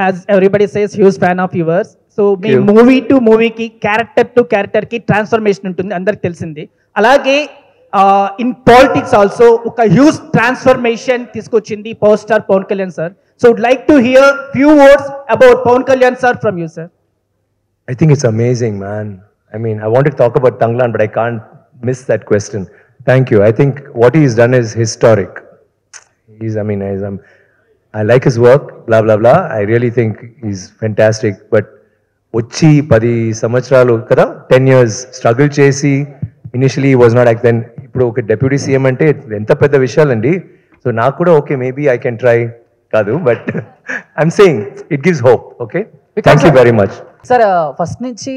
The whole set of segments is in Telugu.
as everybody says, huge fan of yours. So మీ you. మూవీ టు మూవీకి క్యారెక్టర్ టు క్యారెక్టర్కి ట్రాన్స్ఫర్మేషన్ ఉంటుంది, అందరికి తెలిసింది. అలాగే ఇన్ పాలిటిక్స్ ఆల్సో ఒక హ్యూజ్ ట్రాన్స్ఫర్మేషన్ తీసుకొచ్చింది power star Pawan Kalyan sir. So would like to hear few words about Pawan Kalyan sir from you sir. I think it's amazing, man. I mean, I wanted to talk about Tanglan, but I can't miss that question. Thank you. I think what he's done is historic. I like his work, blah, blah, blah. I really think he's fantastic. But వచ్చి 10 సంవత్సరాలు కదా, 10 years struggle చేసి, initially he was not like then, ఇప్పుడు ఒక డెప్యూటీ సీఎం అంటే ఎంత పెద్ద విషయాలండి. సో నాకు కూడా okay, maybe I can try కాదు, but I'm saying it gives hope. Okay, thank you very much. Sir first నుంచి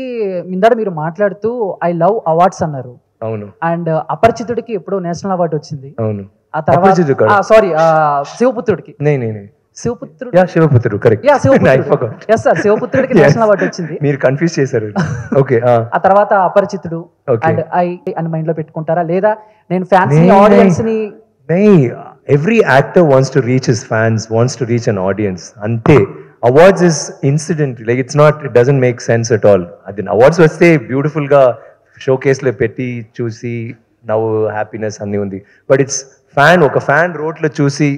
మిందర మీరు మాట్లాడుతూ ఐ లవ్ అవార్డ్స్ అన్నారు. అవును. అండ్ అపరిచితుడికి ఎప్పుడో నేషనల్ అవార్డు వచ్చింది. అవును. ఆ తర్వాత సారీ శివపుత్రుడికి Sivaputrudu Sivaputrudu correct. Yes sir, శివపుత్రుడికి నేషనల్ అవార్డు వచ్చింది. మీరు కన్ఫ్యూజ్ చేశారు. ఓకే. ఆ తర్వాత అపరిచితుడు అండ్ ఐ అని మైండ్ లో పెట్టుకుంటారా, లేదా నేను ఫ్యాన్స్ ఆడియన్స్ ని? Every actor wants to reach his fans, wants to reach an audience, అంతే. Awards is incident, like it's not, it doesn't make sense at all. అది అవార్డ్స్ వస్తే బ్యూటిఫుల్ గా షో కేసులో పెట్టి చూసి నవ్వు హ్యాపీనెస్ అన్నీ ఉంది. బట్ ఇట్స్ ఫ్యాన్, ఒక ఫ్యాన్ రోడ్లో చూసి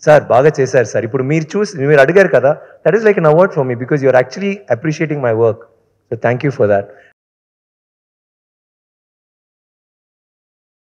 సార్ బాగా చేశారు సార్, ఇప్పుడు మీరు అడిగారు కదా, that is like an award for me because you're actually appreciating my work. So thank you for that.